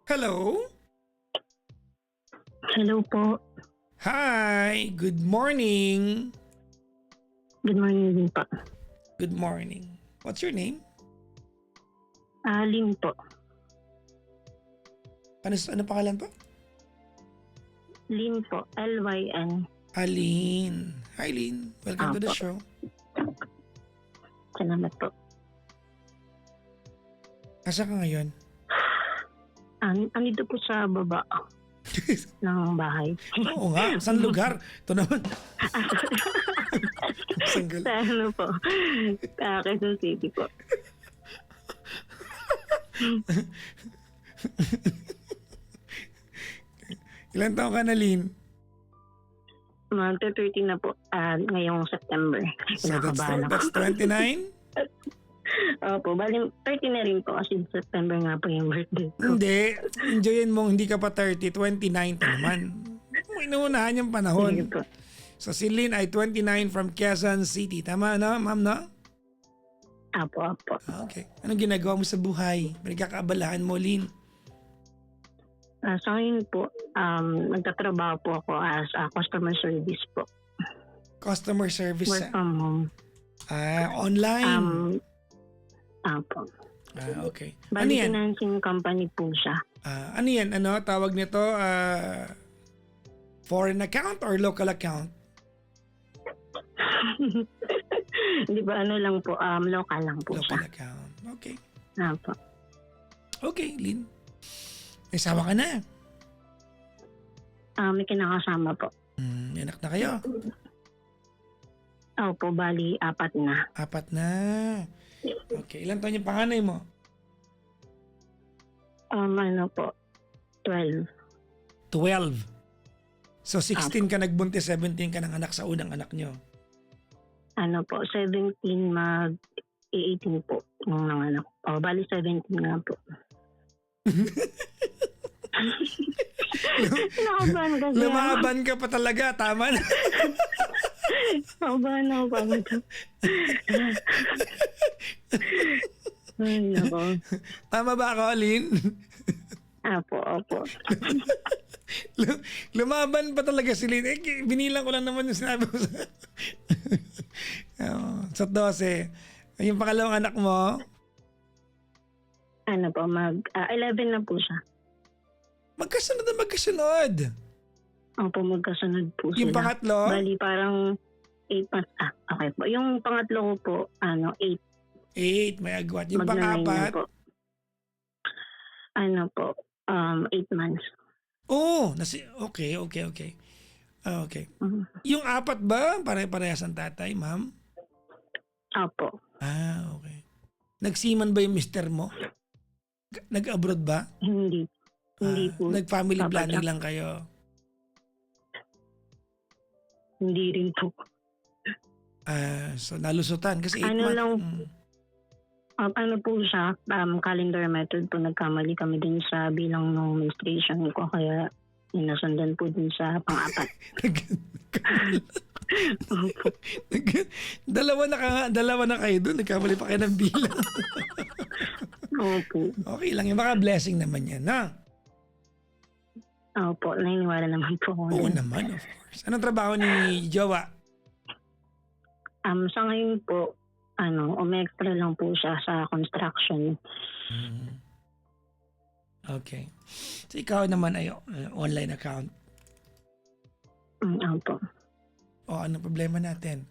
Hello? Hello po. Hi, good morning. Good morning din po. Good morning. What's your name? Lynn po. Ano pangalan po? Lynn po. Lyn. Aline. Hi, Lynn. Welcome to the Opo. show. Salamat po. Asa ka ngayon? Andito po sa baba ng bahay. Oo nga, saan lugar? Ito naman. Sanggal. Sa ano po? Quezon City po. Ilan taon ka na, Lynn? Magta-30 na po ngayong September. So Kinakabahan ako. that's 29? Opo, bali 30 na rin po kasi September nga po yung birthday ko. Hindi. Enjoyin mo, hindi ka pa 30, 29 ka naman. Inuunahan yung Sige panahon. po. So si Lynn ay 29 from Quezon City. Tama na, ma'am, no? Apo. Okay. Anong ginagawa mo sa buhay? Pinagkakaabalahan mo, Lynn? Sa ngayon po, nagtatrabaho po ako as customer service po. Customer service. Work from home. Online. Apo. Okay. Ano Bali, yan? financing company po siya. Ano yan? Ano? Tawag nito? Foreign account or local account? Hindi ba ano lang po, local lang po Local siya. account. Okay. Apo. Okay, Lynn. May asawa ka na. May kinakasama po. May anak na kayo. Opo, bali, 4 na. 4 na. Okay. Ilan taon yung panganay mo? Ano po, 12. 12. So 16 ka nagbuntis, 17 ka ng anak sa unang anak nyo. Ano po, 17 mag-18 po nung nanganak. Bali 17 nga po. Nakabahan kasi. Lumaban ka pa talaga, tama na. Nakabahan ako pagod. Ay, nako. Tama ba ako, Lynn? Opo. Lumaban pa talaga si Lynn. Binilang ko lang naman yung sinabi ko sa 12. Yung pangalawang anak mo? Ano po, 11 na po siya. Magkasunod na magkasunod. Opo, magkasunod po sila. Yung pangatlo? Bali, parang 8 months. Okay po. Yung pangatlo ko po, 8. 8, may agwat. Yung Magna-9 na pang-apat? po. Ano po, 8 months. Oh, okay. Okay. Mhm. Yung 4 ba? Pare-parehas ang tatay, ma'am? Opo. Okay. Nagsiman ba yung mister mo? Nag-abroad ba? Hindi po. Nag-family Papa planning Jack. lang kayo? Hindi rin po. So nalusutan kasi 8 Ano months. lang, ano po siya, calendar method po, nagkamali kami din sa bilang ng menstruation ko, kaya inasundan po din sa pang-apat. Opo. Dalawa na kayo doon. Nagkamali pa kayo ng bilang. Opo. Okay lang. Yung baka blessing naman yan, na? Opo, naniniwala naman po ako. Oo naman, of course. Anong trabaho ni Jowa? Sa ngayon po, umextra lang po siya sa construction. Okay. So ikaw naman ay online account. Opo. Ano problema natin?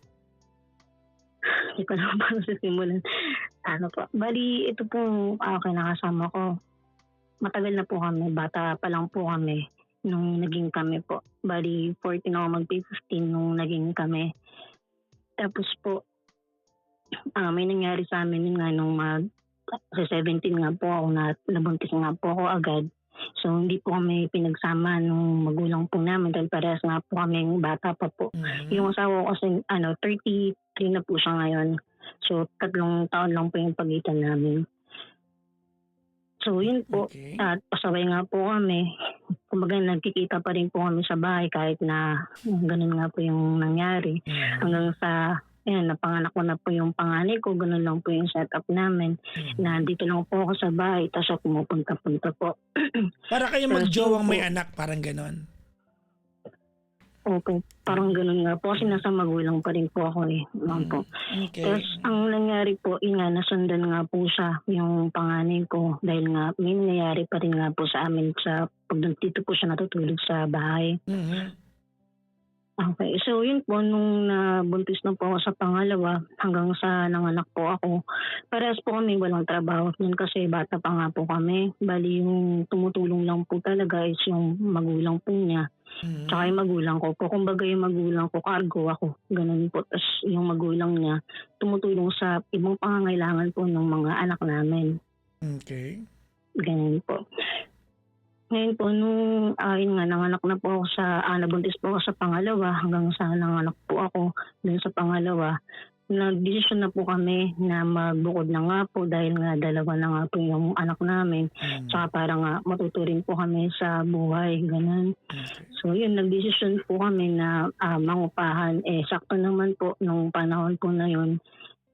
Hindi ko naman paano sisimulan. Bali, ito po kinakasama ko. Matagal na po kami, bata pa lang po kami nung naging kami po. Bali, 14 ako mag-15 nung naging kami. Tapos po, may nangyari sa amin yun nga nung sa 17 nga po ako, nabuntis nga po ako agad. So, hindi po kami pinagsama nung magulang po namin dahil parehas nga po kami bata pa po. Yung asawa ko kasi, 33 na po siya ngayon. So, 3 taon lang po yung pagitan namin. So, yun po. Okay. At pasaway nga po kami. Kumbaga, nagkikita pa rin po kami sa bahay kahit na ganun nga po yung nangyari. Hanggang sa Ayan, napanganak ko na po yung panganay ko, gano'n lang po yung setup namin. Mhm. Na dito lang po ako sa bahay, tapos ako pumupunta-punta po. Para kayo Tapos yun magjowang po, may anak, parang ganon. opo, parang gano'n nga po kasi nasa magulang pa rin po ako eh. Ano po. Okay. Tapos ang nangyari po, yun nga, nasundan nga po siya, yung panganay ko. Dahil nga, may nangyayari pa rin nga po sa amin sa pag dito po siya natutulog sa bahay. Mhm. Okay, so yun po, nung nabuntis na po ako sa pangalawa, hanggang sa nanganak po ako, parehas po kami walang trabaho nun kasi bata pa nga po kami. Bali yung tumutulong lang po talaga is yung magulang po niya. Tsaka Mhm. yung magulang ko po. Kumbaga yung magulang ko, cargo ako. Ganun po. Tapos yung magulang niya, tumutulong sa ibang pangangailangan po ng mga anak namin. Okay. Ganun po. Ngayon po, nung yun nga, nanganak na po ako nabuntis po ako sa pangalawa, hanggang sa nanganak po ako dun sa pangalawa, nagdesisyon na po kami na magbukod na nga po dahil nga dalawa na nga po yung anak namin. Mhm. Tsaka para nga matuto rin po kami sa buhay, ganun. Okay. So yun, nagdesisyon po kami na mangupahan. Sakto naman po nung panahon po na yun,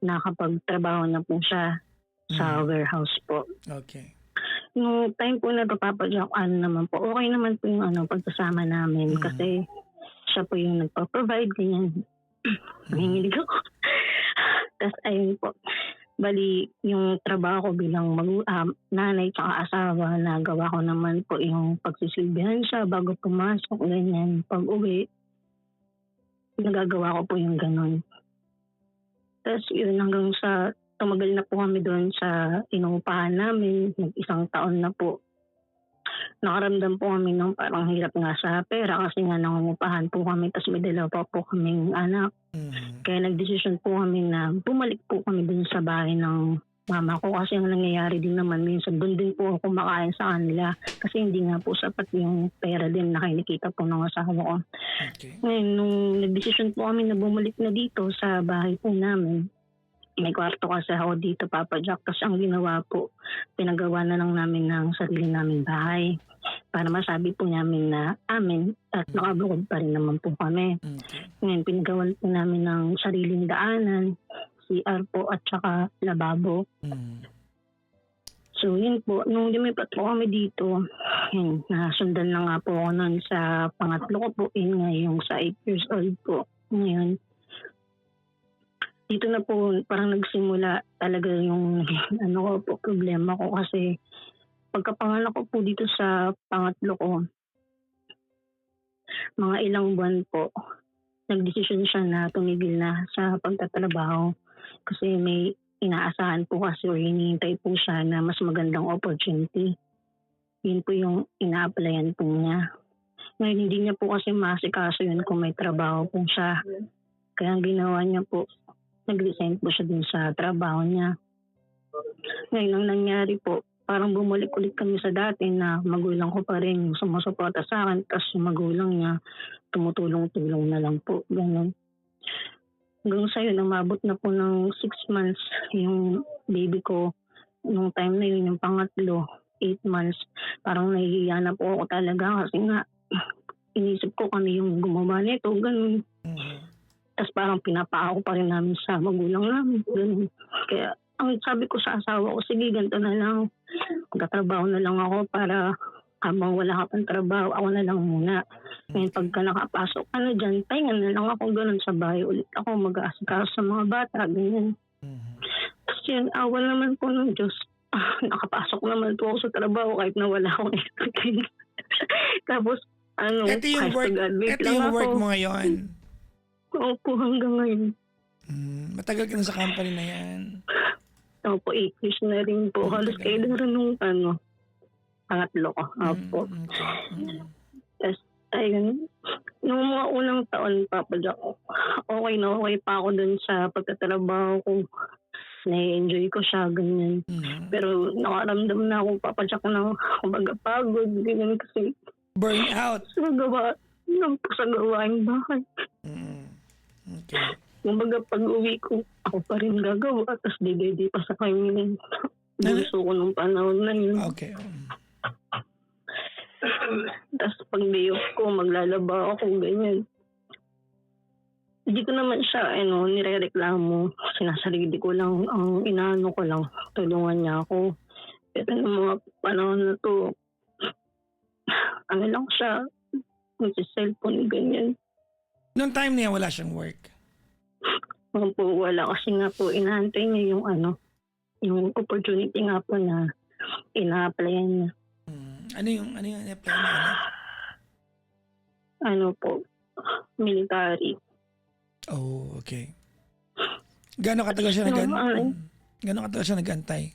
nakapagtrabaho na po siya sa warehouse po. Okay. Nung time po na papapadyak, naman po, okay naman po yung pagkasama namin kasi siya po yung nagpa-provide, ganyan. Nanginginig ako. Tapos ayun po, bali yung trabaho ko bilang nanay tsaka asawa, nagawa ko naman po yung pagsisilbihan siya bago pumasok, ganyan. Pag uwi, nagagawa ko po yung ganun. Tapos yun, hanggang sa tumagal na po kami doon sa inuupahan namin, isang taon na po. Nakaramdam po kami ng parang hirap nga sa pera kasi nga nangungupahan po kami, tapos may dalawa pa po kaming anak. Mhm. Kaya nagdesisyon po kami na bumalik po kami dun sa bahay ng mama ko kasi ang nangyayari din naman minsan doon din po ako kumakain sa kanila kasi hindi nga po sapat yung pera din na kinikita po ng asawa ko. Okay. Ngayon, nung nagdesisyon po kami na bumalik na dito sa bahay po namin, may kwarto kasi ako dito, Papa Jack. Tapos ang ginawa po, pinagawa na lang namin ng sarili naming bahay para masabi po namin na amin at nakabukod pa rin naman po kami. Okay. Ngayon, pinagawan po namin ng sariling daanan, CR po at saka lababo. Mhm. So yun po, nung lumipat po kami dito, yun, nasundan na nga po ako nun sa pangatlo ko po, yun nga yung sa 8 years old po. Ngayon, dito na po parang nagsimula talaga yung ko po, problema ko kasi pagkapanganak ko po dito sa pangatlo ko, mga ilang buwan po, nagdesisyon siya na tumigil na sa pagtatrabaho kasi may inaasahan po kasi o hinihintay po siya na mas magandang opportunity. Yun po yung ina-applyan po niya. Ngayon, hindi niya po kasi masikaso yun kung may trabaho po siya. Kaya ang ginawa niya po, nag-resign po siya dun sa trabaho niya. Ngayon, ang nangyari po, parang bumalik ulit kami sa dati na magulang ko pa rin yung sumusuporta sa akin, tapos yung magulang niya tumutulong-tulong na lang po. Ganun. Hanggang sa yun, umabot na po ng 6 months yung baby ko. Nung time na yun, yung pangatlo, 8 months, parang nahihiya na po ako talaga kasi nga, inisip ko kami yung gumawa nito, ganun. Mhm. Tapos parang pinapaako pa rin namin sa magulang namin. Ganun. Kaya ang sabi ko sa asawa ko, sige, ganito na lang. Magkatrabaho na lang ako para habang wala ka pang trabaho, ako na lang muna. Ngayon pagka nakapasok ka na dyan, pahinga na lang ako ganun sa bahay. Ulit ako mag-aasikaso sa mga bata, ganyan. Mhm. Tapos yun, awa naman po ng Diyos. Nakapasok naman po ako sa trabaho kahit na wala akong experience. Tapos, Ito yung kahit work, nag-graduate ito lang yung ako. work mo ngayon. Opo, hanggang ngayon. Matagal ka na sa company na yan. Opo, 8 years na rin po. Halos kayo na rin nung pangatlo ko. Opo. Okay. Tapos, ayun. Nung mga unang taon, Papa Jack, okay na okay pa ako dun sa pagtatrabaho ko. Na-enjoy ko siya, ganyan. Mhm. Pero nakaramdam na ako, Papa Jack, na kumbaga pagod, ganyan kasi Burn out. sa gawaing bahay. Mhm. Okay. Kumbaga pag uwi ko, ako pa rin gagawa. Tapos di pa sa kanya. Bunso ko nung panahon na yun. Okay. Tapos pag day off ko, maglalaba ako, ganyan. Hindi ko naman siya nirereklamo. Sinasarili ko lang, ang inaano ko lang, tulungan niya ako. Pero nung mga panahon na 'to, ano lang siya, nagse-cellphone, ganyan. Noong time na yan, wala siyang work. Po, wala kasi nga po inaantay niya yung opportunity nga po na ina-applyan niya. Ano yung apply na ano? Ano po, military. Oh, okay. Gano'ng katagal siya Gano'ng katagal siya nag-antay?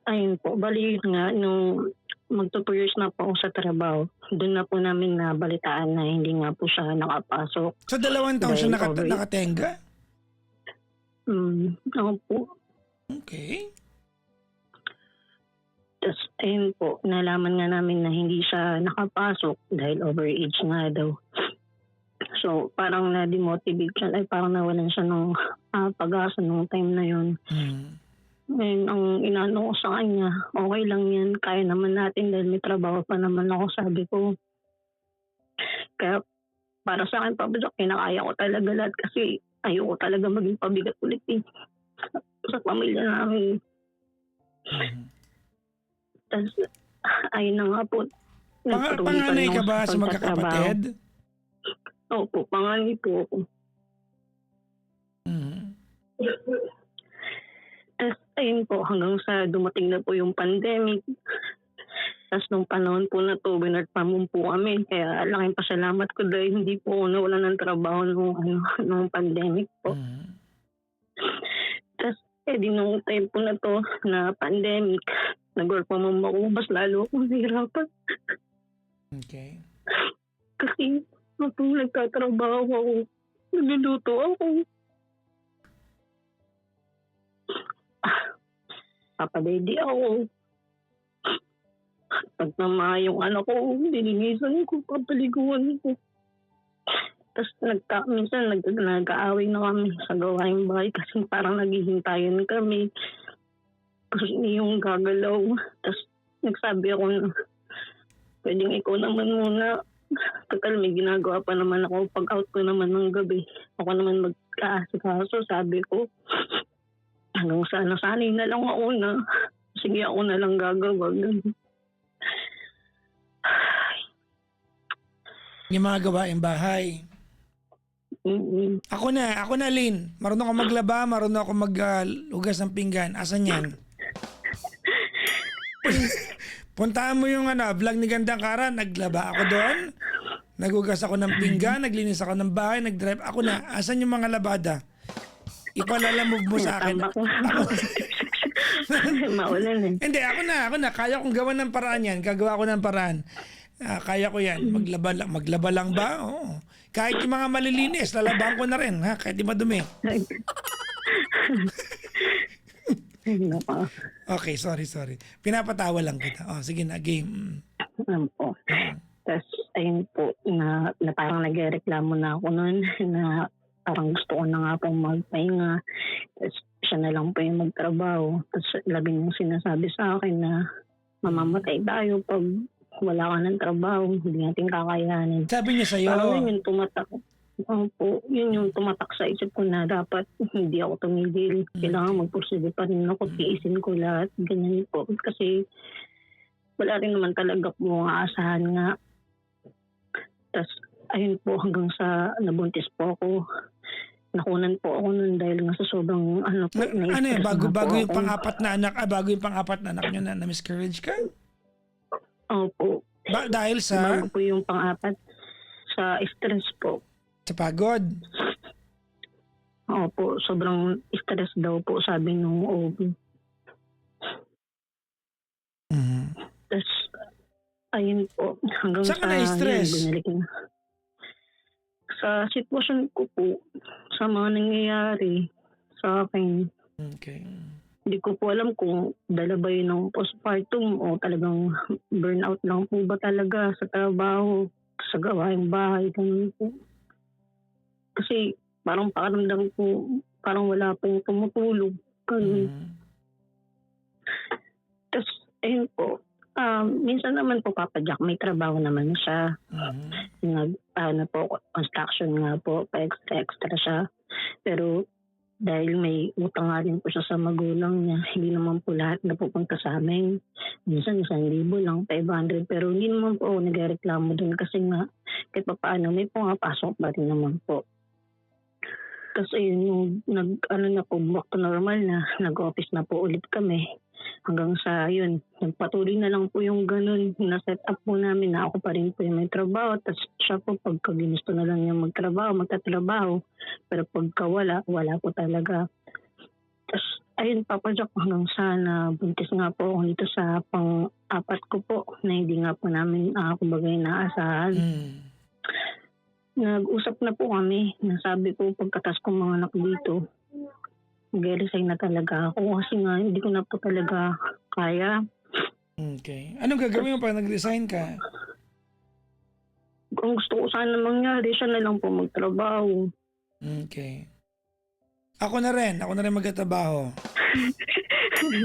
Ayun po, bali yun nga, nung magto 2 years na po ako sa trabaho, doon na po namin nabalitaan na hindi nga po siya nakapasok. So 2 taon siya Dahil over- nakatenga? Ako po. Okay. Tapos, ayun po, nalaman nga namin na hindi siya nakapasok dahil overage nga daw. So, parang na-demotivate siya, parang nawalan siya ng pag-asa nung time na yun. Ngayon, ang inaano ko sa kanya, okay lang yan, kaya naman natin dahil may trabaho pa naman ako, sabi ko. Kaya, para sa akin, pabiyak, kinakaya ko talaga lahat kasi ayoko talaga maging pabigat ulit sa pamilya namin. Tapos, ayun na nga po. Panganay ka ba sa magkakapatid? Opo, panganay po ako. Tapos, ayun po, hanggang sa dumating na po yung pandemic. Tapos nung panahon po na to, binarpamon po kami. Kaya laking pasalamat ko dahil hindi po ako nawalan ng trabaho nung pandemic po. Tapos, di nung time po na to, na pandemic, nag-work from home ako, mas lalo akong nahirapan. Okay. Kasi, kapag nagtatrabaho ako, nagluluto ako. Papadedi ako. Pag nama yung anak ko, dilinisan ko, papaliguan ko. Tapos minsan nag-aaway na kami sa gawaing bahay kasi parang naghihintayan kami. Gusto niya yung gagalaw. Tapos nagsabi ako na pwedeng ikaw naman muna. Total, may ginagawa pa naman ako. Pag out ko naman ng gabi, ako naman mag-aasikaso, sabi ko. Hanggang sa nasanay na lang ako na sige, ako na lang gagawa. Yung mga gawaing bahay. Ako na, Lynn. Marunong ako maglaba, marunong ako maghugas ng pinggan. Asan yan? Puntahan mo yung vlog ni Gandang Kara. Naglaba ako doon. Naghugas ako ng pinggan, naglinis ako ng bahay, nagdrive. Ako na, asan yung mga labada? Ipalalamove mo sa akin. Maulan eh. Hindi, ako na. Kaya kong gawa ng paraan yan. Gagawa ko ng paraan. Kaya ko yan. Maglaba lang ba? Oo. Kahit yung mga malilinis, lalabahan ko na rin. Ha? Kahit di madumi. Okay, sorry. Pinapatawa lang kita. Oh, sige na, game. Po. Tapos, ayun po, na parang nagreklamo na ako noon na parang gusto ko na nga pong magpahinga. Tapos, siya na lang po yung magtrabaho. Tapos, labi niyong sinasabi sa akin na mamamatay tayo pag wala ka ng trabaho, hindi natin kakayanin. Sabi niya sa'yo? Parang yun yung tumatak. Yun yung tumatak sa isip ko na dapat hindi ako tumigil. Kailangan magpursige pa rin ako, tiisin ko lahat. Ganyan po. Kasi wala rin naman talaga po aasahan nga. Tapos, ayun po, hanggang sa nabuntis po ako. Nakunan po ako nun dahil nga sa sobrang po. Ano yun? Bago yung pang-apat na anak, bago yung pang-apat na anak nyo na miscarriage ka? Opo. Dahil sa? Bago po yung pang-apat, sa stress po. Sa pagod? Opo, sobrang stress daw po sabi nung OB. Tapos, ayun po, hanggang saan ka na-stress? Sa sitwasyon ko po, sa mga nangyayari sa akin. Okay. Hindi ko po alam kung dala ba yun ng postpartum o talagang burnout lang po ba talaga sa trabaho, sa gawaing bahay, ganun po. Kasi parang pakiramdam ko, parang wala pong tumutulog. Ganun. Tapos, ayun po, Minsan naman po Papa Jack, may trabaho naman siya. Construction nga po, pa-extra siya. Pero dahil may utang nga rin po siya sa magulang niya, hindi naman po lahat napupunta sa amin. Minsan 1,000 lang, 500. Pero hindi naman po ako nagreklamo dun kasi nga kahit pa paano may pumapasok pa rin naman po. Kasi yung na po, back to normal na, nag-office na po ulit kami. Hanggang sa yun, nagpatuloy na lang po yung ganun. Na-set up po namin na ako pa rin po yung may trabaho. Tapos siya po pagka ginusto na lang niya magtatrabaho. Pero pagka wala po talaga. Tapos ayun, Papa Jack, hanggang sa buntis nga po ako dito sa pang-apat ko po na hindi nga po namin kumbaga inaasahan. Nag-usap na po kami. Nasabi ko pagkatas kong mga anak dito, mag-resign na talaga ako kasi nga hindi ko na po talaga kaya. Okay. Anong gagawin mo pag nag-resign ka? Kung gusto ko sana mangyari, siya na lang po magtrabaho. Okay. Ako na rin magtatrabaho.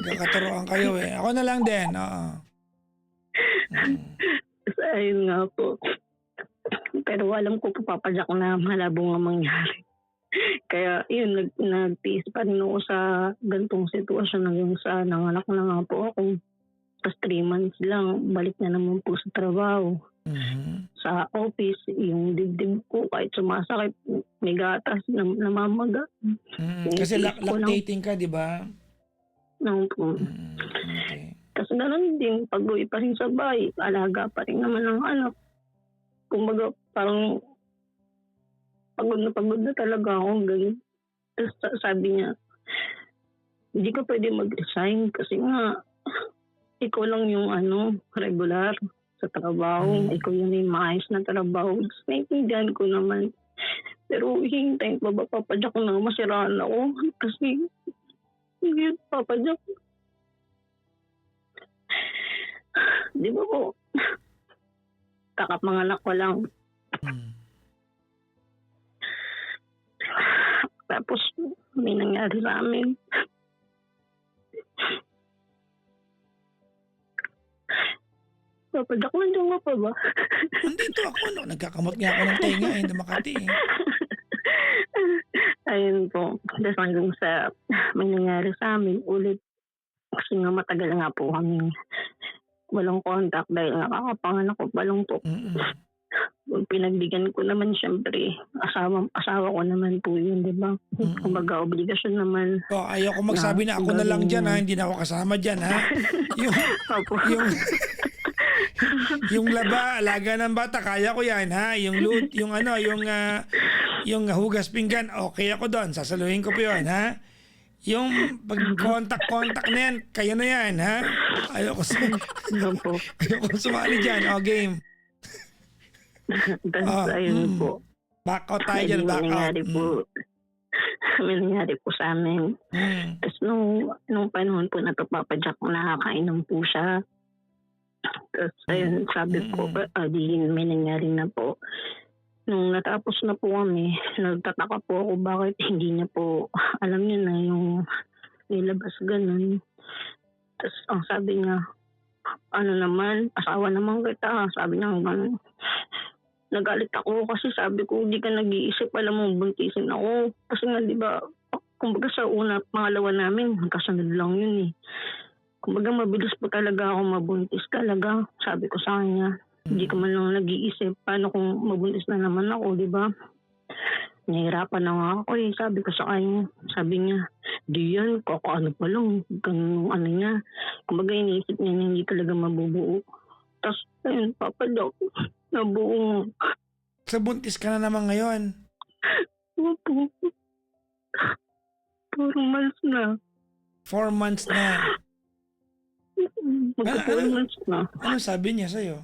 Kakaturoan kayo eh. Ako na lang din, oo. Ayun nga po. Pero alam ko po, Papa Jack, na malabo nga mangyari. Kaya yun, nagtiis pa rin ako sa gantong sitwasyon hanggang sa nanganak na nga po ako. Tapos 3 months lang, balik na naman po sa trabaho. Sa office, yung dibdib ko kahit sumasakit, may gatas, namamaga. Kasi lactating ka, di ba? No, po. Okay. Tapos gano'n din, pag-uwi pa rin sa bahay, alaga pa rin naman ng anak. Kumbaga, parang pagod na talaga ako. Ganun. Tapos sabi niya, hindi ka pwede mag-resign kasi nga, ikaw lang yung regular sa trabaho. Ikaw yung may maayos na trabaho. Tapos naiintindihan ko naman. Pero hintayin pa ba, Papa Jack, na masiraan ako? Kasi, hindi, Papa Jack. Di ba po? Kakapanganak ko lang. Tapos may nangyari sa amin. Papa Jack, nandiyan ka pa ba? Nandito ako, no? Nagkakamot nga ako ng tenga eh, hindi Makati eh. Ayun po. Tapos hanggang sa may nangyari sa amin ulit. Kasi nga matagal nga po kami walang contact dahil nakakapanganak ko pa lang po. Pinagbigyan ko naman siyempre. Asawa ko naman po yun, di ba? Kumbaga, obligasyon naman. Ayoko magsabi na ako na lang dyan ha, hindi na ako kasama dyan ha. Yung laba, alaga ng bata, kaya ko yan ha. Yung loot, yung hugas pinggan, okay ako doon, sasaluhin ko po yun ha. Yung pag-contact na yan, kayo na yan ha. Ayoko sumali dyan, game. Tapos ayun po. Back out tayo dyan, back out. May nangyari po sa amin. Tapos nung panahon po na ito, Papa Jack, nakakainom po siya. Tapos ayun, sabi ko, di may nangyari na po. Nung natapos na po kami, nagtataka po ako bakit hindi niya po, alam niya na yung nilabas ganun. Tapos ang sabi niya, asawa naman kita. Sabi niya ganun. Nagalit ako kasi sabi ko, hindi ka nag-iisip, alam mo, buntisin ako. Kasi nga, di ba, kumbaga sa pangalawa namin, kasunod lang yun eh. Kumbaga mabilis po talaga ako mabuntis talaga. Sabi ko sa kanya, hindi ka man lang nag-iisip, paano kung mabuntis na naman ako, di ba? Nahirapan na nga ako eh. Sabi ko sa kanya, sabi niya, di yan, kakaano pa lang, ganun niya. Kumbaga iniisip niya na hindi talaga mabubuo. Tapos, ayun, Papa Jack, nabuo. Sa buntis ka na naman ngayon? Opo. 4 months na. 4 months na? Magka 4 months na. Ano sabi niya sa'yo?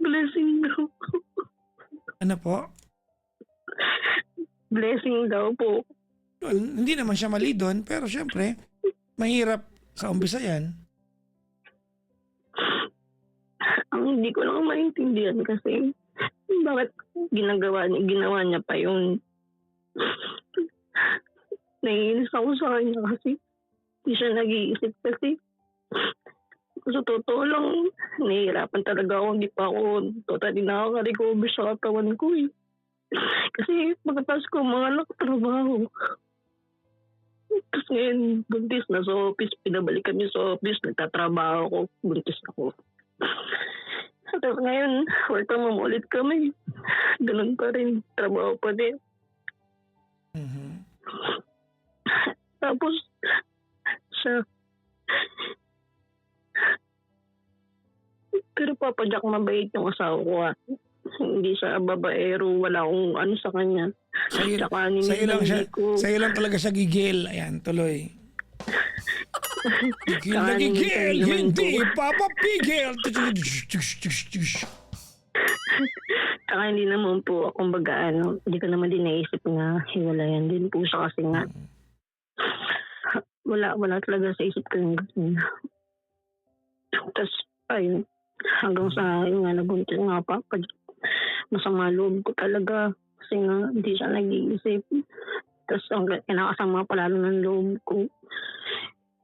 Blessing daw. Ano po? Blessing daw po. Well, hindi naman siya mali doon, pero syempre, mahirap sa umpisa yan. Ang hindi ko lang maintindihan kasi bakit ginawa niya pa yun. Naiinis ako sa kanya kasi hindi siya nag-iisip kasi Sa totoo lang, nahihirapan talaga ako. Hindi pa ako totally nakaka-recover sa katawan ko eh. Kasi pagkatapos ko mga anak trabaho. Tapos ngayon, buntis na sa office, pinabalik kami sa office, nagtatrabaho ako, buntis ako. Tapos ngayon, work from home ulit kami. Ganun pa rin, trabaho pa din. Mhm. Tapos, sa... Pero Papa Jack, mabait yung asawa ko ah. Hindi siya babaero, wala akong ano sa kanya. Sa'yo, Tsaka sa'yo lang siya, hindi ko... sa'yo lang talaga siya gigil. Ayan, tuloy. Gigil na Tsaka gigil, naman hindi po. papapigil. Saka hindi naman po, kumbaga hindi ko naman din naisip na hiwalayan din po siya kasi nga wala talaga sa isip ko yung ganun. Tapos, ayun, hanggang sa yung nga nabuntis nga pa, masama loob ko talaga kasi nga hindi siya nag-iisip. Tapos ang kinakasama palalo ng loob ko,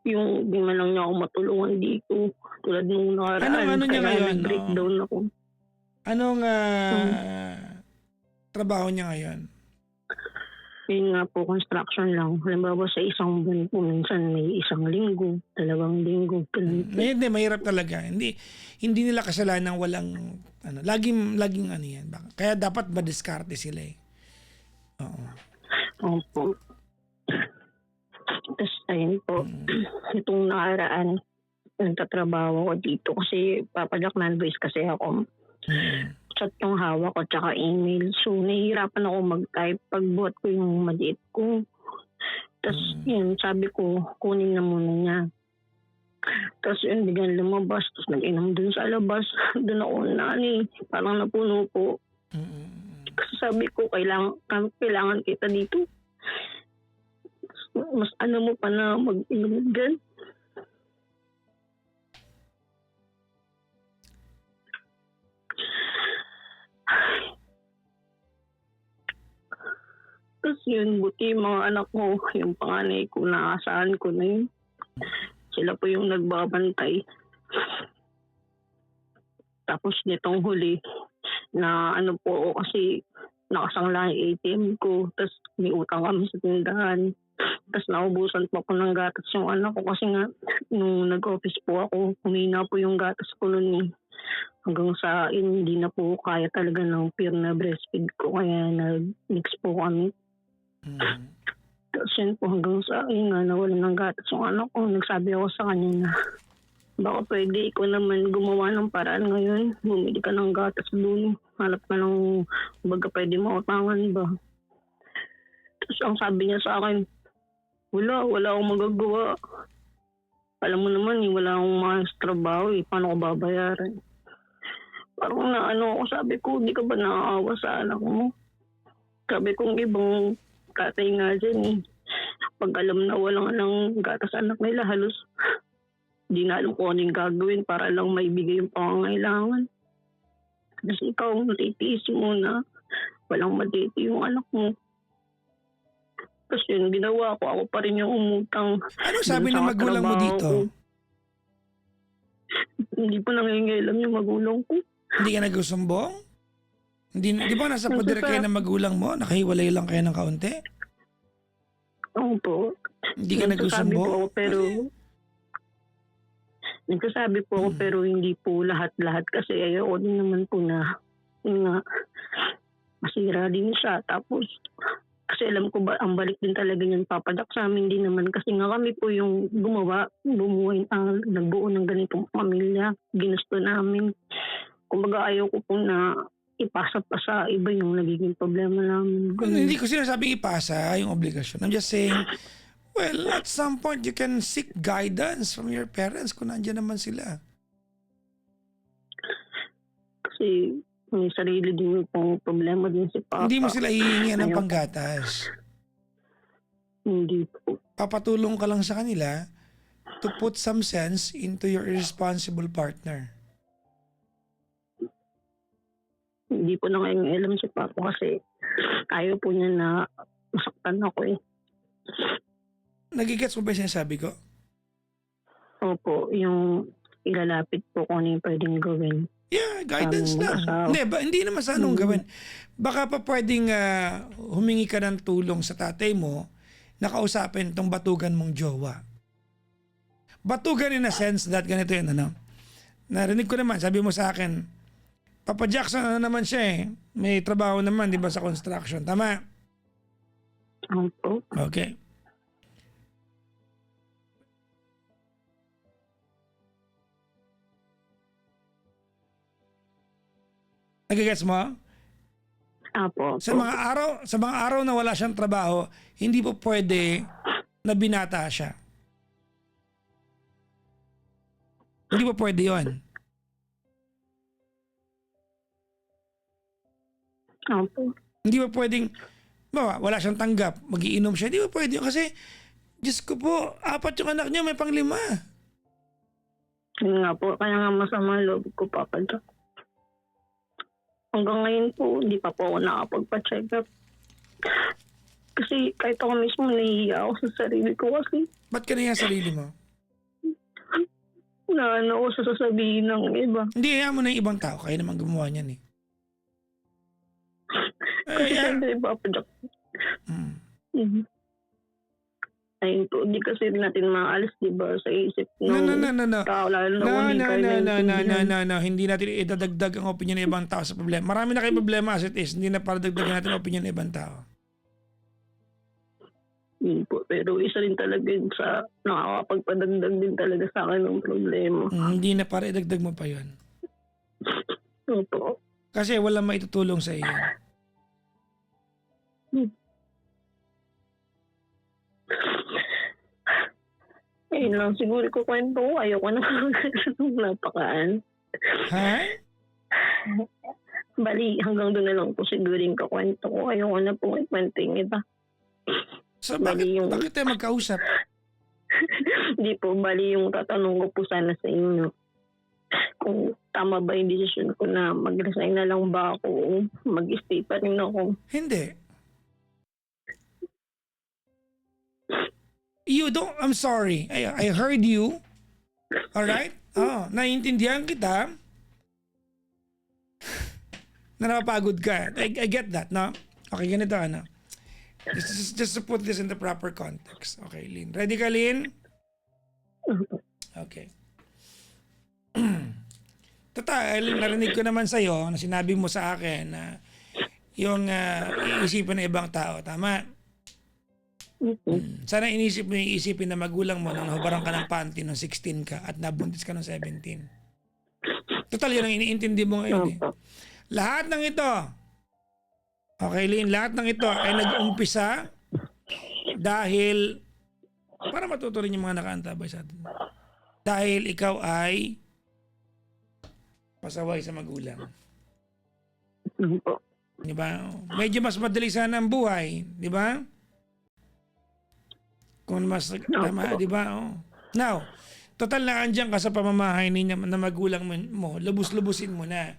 yung di man lang niya ako matulungan dito tulad nung nakaraan. Ano niya Kaya ngayon? nag-breakdown ako. Anong trabaho niya ngayon? Yun nga po, construction lang. Halimbawa sa isang buwan po, minsan may isang linggo, 2 linggo. Ganun po. Hindi, mahirap talaga. Hindi nila kasalanan walang ano, laging ano yan. Kaya dapat madiskarte sila eh. Oo. Opo. Tapos ayun po, itong nakaraan, nagtatrabaho ko dito kasi Papa Jack non-voice kasi ako. Chat yung hawak ko tsaka email. So, nahihirapan ako mag-type pagbuhat ko yung maliit ko. Tapos, yun, sabi ko, kunin na muna niya. Tapos, yun, bigyan lumabas. Tapos, nag-inom dun sa labas. Dun ako parang napuno po. Kasi sabi ko, kailangan kita dito. Mas ano mo pa na mag-inom dyan. Tapos yun, buti yung mga anak ko, yung panganay ko, naasahan ko na yun. Sila po yung nagbabantay. Tapos nitong huli, na ano po ako kasi nakasangla yung ATM ko. Tapos may utang kami sa tindahan. Tapos naubusan po ako ng gatas yung anak ko kasi nga nung nag-office po ako, humina po yung gatas ko noon eh. Hanggang sa hindi na po kaya talaga ng pure na breastfeed ko kaya nag-mix po kami. Tapos yun po hanggang sa nga nawalan ng gatas yung anak ko. Nagsabi ako sa kanya na baka pwede ikaw naman gumawa ng paraan ngayon. Bumili ka ng gatas doon. Hanap ka ng baga pwede mautangan ba. Tapos ang sabi niya sa akin, wala akong magagawa. Alam mo naman, wala akong maayos trabaho eh. Paano ko babayaran? Parang na ano ako, sabi ko, hindi ka ba nakaawa sa anak mo? Sabi kong ibang tatay nga dyan eh. Pag alam na walang ng gatas anak nila, halos di na alam kung anong gagawin para lang maibigay yung pangangailangan. Kasi ikaw, matitiis mo na walang matiti yung anak mo. Tapos yun, ginawa ko. Ako pa rin yung umutang. Ano sabi ng magulang mo dito? Hindi pa nangingailam yung magulang ko. Hindi ka nagsusumbong? Di ba nasa poder kayo ng magulang mo? Nakahiwalay lang kayo ng kaunti? Oo po. Hindi ka nagsusumbong? Nagsasabi po ako pero hindi po lahat-lahat kasi ayoko din naman po na masira din siya. Tapos kasi alam ko ba ang balik din talaga niyan papadak sa amin din naman kasi nga kami po yung bumuhay nagbuo ng ganitong pamilya. Ginusto namin. Kumbaga ayaw ko po na ipasa pa sa iba yung nagiging problema namin. Hindi ko sinasabing ipasa yung obligasyon. I'm just saying, well, at some point you can seek guidance from your parents kung nandiyan naman sila. Kasi may sarili din pong problema din si Papa. Hindi mo sila hihingian ng panggatas. Hindi po. Papatulong ka lang sa kanila to put some sense into your irresponsible partner. Hindi po na ngayon alam si Papa kasi ayaw po niya na masaktan ako eh. Nagigets mo ba yung sinasabi ko? Opo, yung ilalapit po kung ano yung pwedeng gawin. Yeah, guidance lang. mag-asawa. Hindi naman sa anong gawin. Baka pa pwedeng humingi ka ng tulong sa tatay mo na kausapin itong batugan mong jowa. Batugan in a sense that ganito yun, ano? Narinig ko naman, sabi mo sa akin, Papa Jackson, ano naman siya eh. May trabaho naman, di ba, sa construction. Tama? Opo. Okay. Nagigets mo? Opo. Sa mga araw na wala siyang trabaho, hindi po pwede na binata siya. Hindi po pwede 'yon. Opo. Hindi po pwedeng wala siyang tanggap, magiinom siya. Hindi po pwede yun kasi Diyos ko po, 4 yung anak niya, may pang-5. Yun nga po, kaya nga masama ang loob ko, Papa Jack. Hanggang ngayon po, hindi pa po ako nakapagpa-check up. Kasi kahit ako mismo nahihiya ako sa sarili ko kasi Ba't ka nahiya sa sarili mo? naano ako sa sasabihin ng iba. Hindi, hayaan mo na yung ibang tao. Kaya naman gumawa niyan eh. Kasi siyempre, Papa Jack. Mhm. Ayun po, di kasi natin maalis, di ba, sa isip No. tao, lalo na kung hindi kayo naiintindihan. No. Hindi natin idadagdag ang opinion ng ibang tao sa problema. Marami na kayong problema as it is. Hindi na para dagdagan natin ang opinion ng ibang tao. Yun po, pero isa rin talaga yun sa nakakapagpadagdag din talaga sa akin ng problema. Hindi na para idagdag mo pa yon. Opo. Kasi walang maitutulong sa iyo. Ayun lang, siguro ko kwento ko. Ayoko na napakaan. Ha? Bali, hanggang doon na lang po siguro yung kakwento ko. Ayoko na po ikwento yung iba. So Bali yung- bakit tayo magkausap? Hindi po, bali yung tatanong ko po sana sa inyo. Kung tama ba yung decision ko na mag-resign na lang ba ako o mag-stay pa rin ako. Hindi. I'm sorry. I heard you. Alright? Naiintindihan kita. Na napapagod ka. I get that, no? Okay, ganito, ano? Just to put this in the proper context. Okay, Lynn. Ready ka, Lynn? Okay. Total, narinig ko naman sa'yo na sinabi mo sa akin na yung iisipin ng ibang tao. Tama? Sana inisip mo yung iisipin na magulang mo nang nahubarang ka ng panty nung 16 ka at nabuntis ka nung 17. Total, yun ang iniintindi mo ngayon eh. Lahat ng ito, okay, Lynn, lahat ng ito ay nag-umpisa dahil, para matuto rin yung mga nakaantabay sa atin, dahil ikaw ay pasaway sa magulang. Di ba? Medyo mas madali sana ang buhay. Di ba? Kung mas tama, di ba? Now, total na andyan ka sa pamamahay ninyo na magulang mo, lubos-lubusin mo na.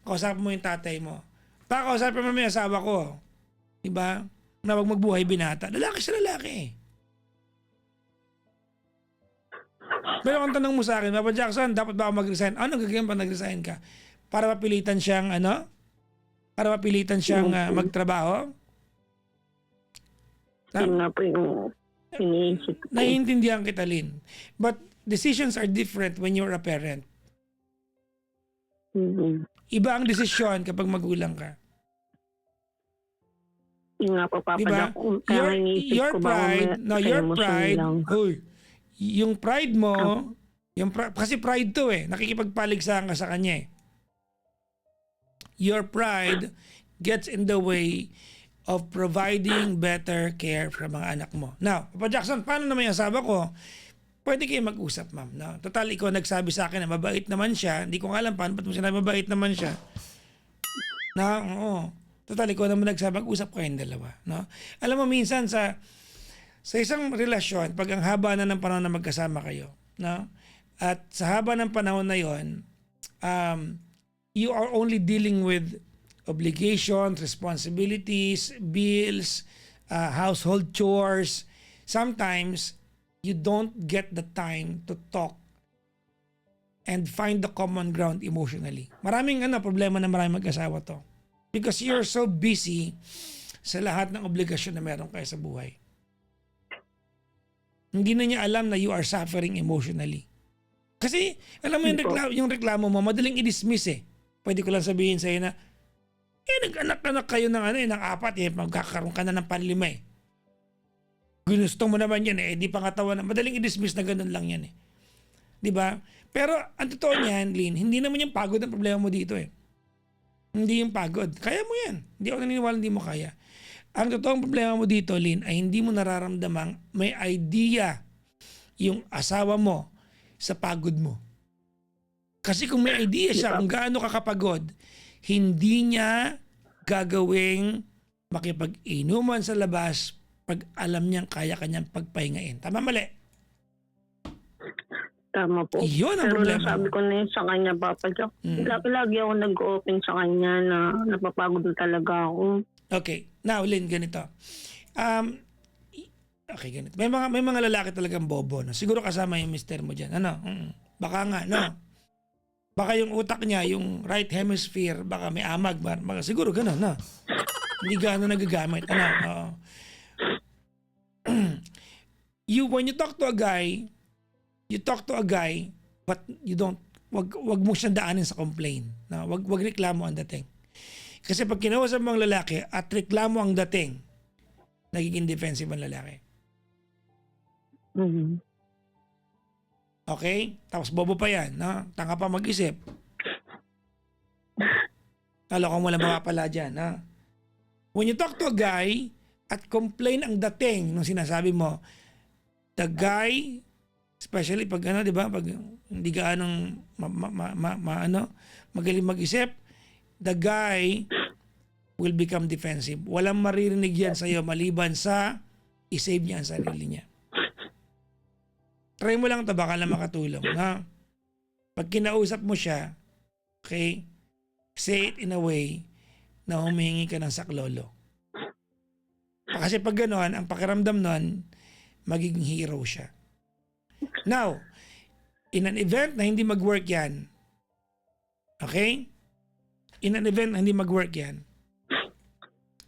Kausapin mo yung tatay mo. Kausapin mo yung asawa ko. Di ba? Na wag magbuhay binata. Lalaki sa lalaki. Pero kung tanong mo sa akin, Papa Jackson, dapat ba ako mag-resign? Ano gagawin pa nag-resign ka? Para mapilitan siyang magtrabaho? Yun nga po yung iniisip ko. Naiintindihan kita, Lynn. But decisions are different when you're a parent. Iba ang desisyon kapag magulang ka. Yun nga po, Papa Diba? Jack. Kaya iniisip Your ko ba pride, lang. Yung pride mo, kasi pride to eh, nakikipagpaligsahan ka sa kanya eh. Your pride gets in the way of providing better care for mga anak mo. Now, Papa Jackson, paano naman yung asawa ko? Pwede kayo mag-usap, ma'am. No? Total, ikaw nagsabi sa akin na mabait naman siya. Hindi ko alam paano, ba't mo sinabi mabait naman siya? Oo. Total, ikaw naman nagsabi, mag-usap kayong dalawa. No? Alam mo, minsan sa isang relasyon, pag ang haba na ng panahon na magkasama kayo, no? At sa haba ng panahon na yon, you are only dealing with obligations, responsibilities, bills, household chores. Sometimes, you don't get the time to talk and find the common ground emotionally. Maraming problema na maraming mag-asawa to. Because you're so busy sa lahat ng obligasyon na meron kayo sa buhay. Hindi na niya alam na you are suffering emotionally. Kasi, alam mo yung reklamo mo, madaling i-dismiss eh. Pwede ko lang sabihin sa'yo na, nag-anak-anak kayo ng ng 4 magkakaroon ka na ng panlima eh. Ginusto mo naman yan eh, di pangatawan na, madaling i-dismiss na ganun lang yan eh. Diba? Pero, ang totoo niyan, Lynn, hindi naman yung pagod ang problema mo dito eh. Hindi yung pagod. Kaya mo yan. Hindi ako naniniwala hindi mo kaya. Ang totoong problema mo dito, Lynn, ay hindi mo nararamdamang may idea yung asawa mo sa pagod mo. Kasi kung may idea siya kung gaano kakapagod, hindi niya gagawing makipag-inuman sa labas pag alam niyang kaya kanyang pagpahingain. Tama mali? Tama po. Yun ang Pero problema. nasabi ko na yun sa kanya, Papa Jack. Lagi ako nag-open sa kanya na napapagod na talaga ako. Okay. Now, Lynn, ganito. Okay, ganito. May mga lalaki talagang bobo. No? Siguro kasama yung mister mo dyan. Baka nga, no? Baka yung utak niya, yung right hemisphere, baka may amag. Baka siguro gano'n, no? Hindi gano'n nagagamit. When you talk to a guy, but you don't, wag mo siyang daanin sa complain. No? Wag reklamo ang dating. Kasi pag kinausap mo ang lalaki at reklamo ang dating, nagiging defensive ang lalaki. Mm-hmm. Okay? Tapos bobo pa yan. No? Tanga pa mag-isip. Kung wala mapapala dyan. No? When you talk to a guy at complain ang dating nung sinasabi mo, the guy, especially pag di ba, pag hindi gaanong magaling mag-isip, the guy will become defensive. Walang maririnig yan sa'yo maliban sa isave niya ang sarili niya. Try mo lang ito, baka lang makatulong. Na? Pag kinausap mo siya, okay, say it in a way na humihingi ka ng saklolo. Kasi pag gano'n, ang pakiramdam nun, magiging hero siya. Now, in an event na hindi mag-work yan, okay? In an event na hindi mag-work yan,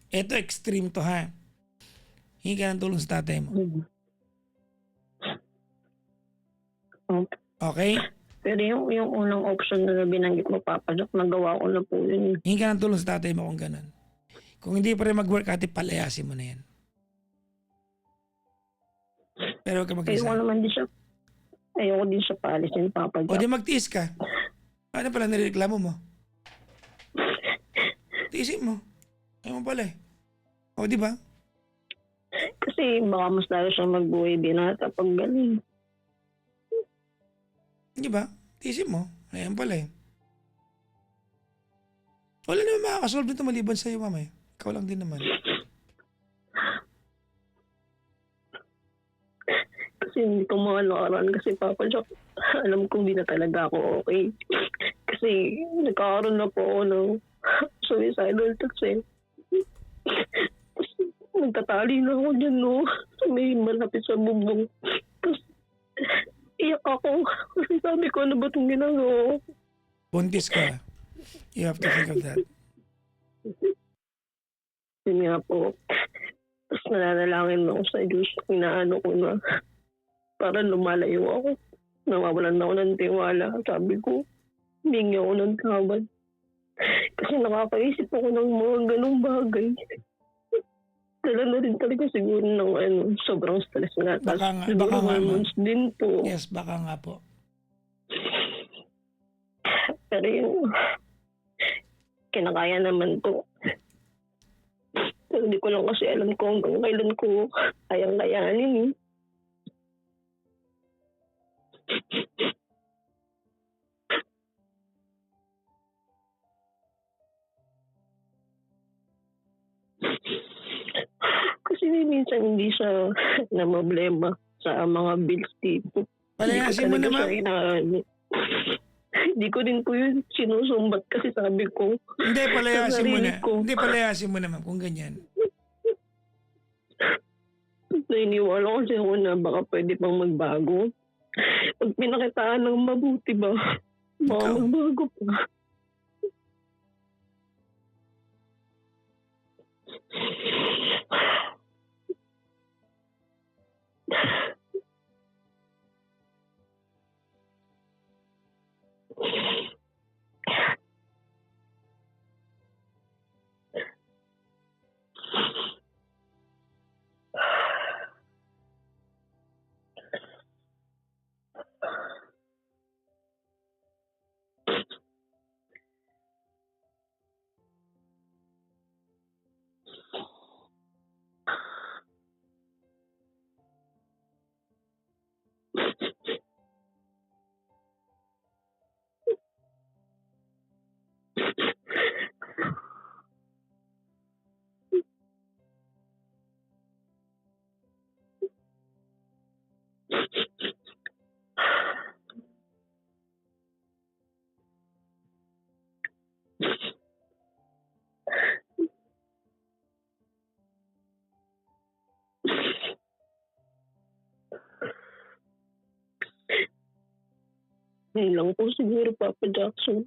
eto extreme to ha. Hingi ka ng tulong sa tatay mo. Okay? Pero yung unang option na binanggit mo, Papa Jack, nagawa ko na po yun. Hingi ka ng tulong sa tatay mo kung ganun. Kung hindi pa rin mag-work, ate, palayasin mo na yan. Pero huwag ka mag-isa. Ayoko din siya paalisin, Papa O Jack. di magtiis ka. Ano pala nireklamo mo? Tiisin mo. Ayaw mo pala eh. O di ba? Kasi baka mas lalo siya magbuhay binata pag galing. Di ba? Tiisin mo. Ayaw pala eh. Wala naman makakasolve nito maliban sa'yo, mama eh. Ikaw lang din naman. Kasi hindi ko makalaran kasi Papa Jack, alam kong hindi na talaga ako okay. Kasi nagkakaroon na po ako ng suicidal thoughts eh. Nagtatali na ako dyan, no? May malapit sa bubong. Tapos, iyak ako. Kasi sabi ko, ano ba itong ginagawa? Buntis ka. You have to think of that. Yun nga po. Tapos nananalangin ako sa Diyos. Inaano ko na parang lumalayo ako. Nawawalan na ako ng tiwala. Sabi ko, humingi ako ng tawad. Kasi nakakaisip ako ng mga ganong bagay. Dala na rin talaga siguro ng sobrang stress nga. Baka nga, Siguro baka nga, hormones din po. Yes, baka nga po. Pero yung kinakaya naman po. Pero hindi ko lang kasi alam kung hanggang kailan ko kayang kayanin eh. Kasi minsan hindi siya na problema sa mga bills dito. Palayasin mo naman. Hindi ko din po yun sinusumbat kasi sabi ko. Hindi, palayasin mo na. ko. Hindi, palayasin mo naman kung ganyan. Nainiwala kasi ako na baka pwede pang magbago. Pag pinakitaan ng mabuti ba, baka Ikaw. magbago pa. Ngayon lang po siguro, Papa Jackson.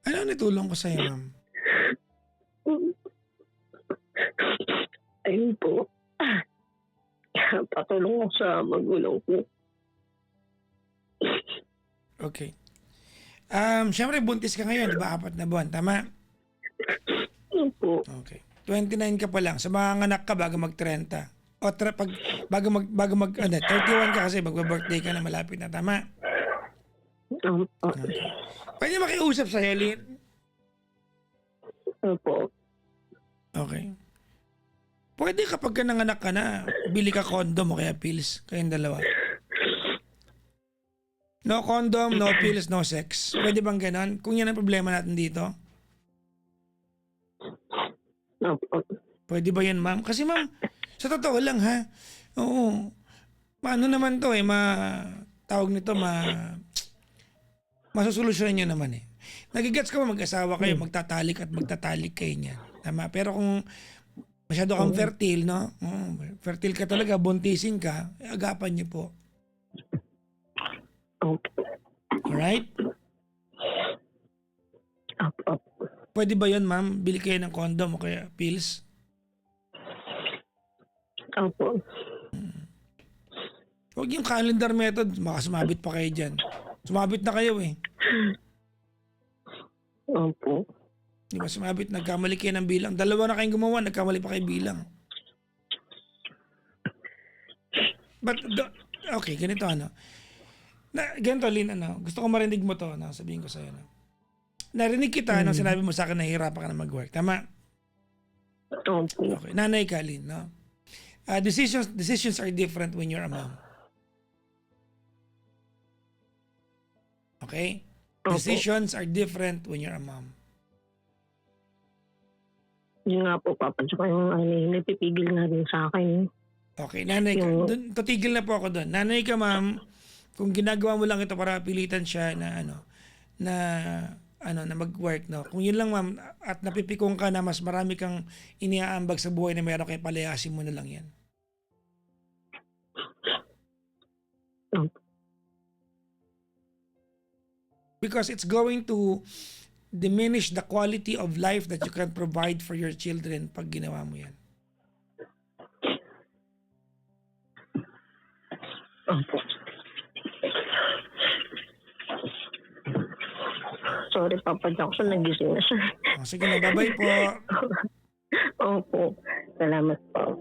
Ano ang itulong ko sa'yo, ma'am? Ayun po. Patulong ako sa magulang ko. Okay. Siyempre, buntis ka ngayon, di ba? 4 na buwan, tama? Ayun po. Okay. 29 ka pa lang. Sa mga anak ka bago mag-30. O bago mag 31 ka kasi magba-birthday ka na malapit na, tama? Okay. Pwede makiusap sa'yo, Lynn? Opo. Okay. Pwede kapag ka nanganak ka na, bili ka condom o kaya pills. Kayong dalawa. No condom, no pills, no sex. Pwede bang ganon? Kung yan ang problema natin dito. Opo. Pwede ba yan, ma'am? Kasi ma'am, sa totoo lang ha. Oo. Paano naman to tawag nito, masusolusyonan nyo naman eh. Nagigets ko mag-asawa kayo, magtatalik at magtatalik kayo niyan. Tama. Pero kung masyado kang fertile, no? Fertile ka talaga, buntisin ka, agapan niyo po. Opo. Alright? Opo. Pwede ba yun, ma'am? Bili kayo ng condom o kaya pills? Opo. Huwag yung calendar method, makasumabit pa kayo dyan. Sumabit na kayo eh. Opo. Di ba sumabit, nagkamali kayo ng bilang. 2 na kayong gumawa, nagkamali pa kayo bilang. But, okay, ganito ganito, Lynn, gusto ko marinig mo to, sabihin ko sa'yo. Narinig kita nung sinabi mo sa akin na hirapan ka na mag-work. Tama? Opo. Okay. Nanay ka, Lynn, no? Decisions are different when you're a mom. Okay? Opo. Decisions are different when you're a mom. Yun nga po, Papa. Tsaka yung napipigil nga din sa akin. Okay, nanay ka. Tutigil na po ako doon. Nanay ka, ma'am, kung ginagawa mo lang ito para pilitan siya na na mag-work, no. Kung yun lang, ma'am, at napipikong ka na mas marami kang iniaambag sa buhay na meron kay palayasin mo na lang yan. Because it's going to diminish the quality of life that you can provide for your children pag ginawa mo yan. Opo. Sorry, Papa Jackson, nagising na siya. Sige na, bye-bye po. Opo. Salamat po.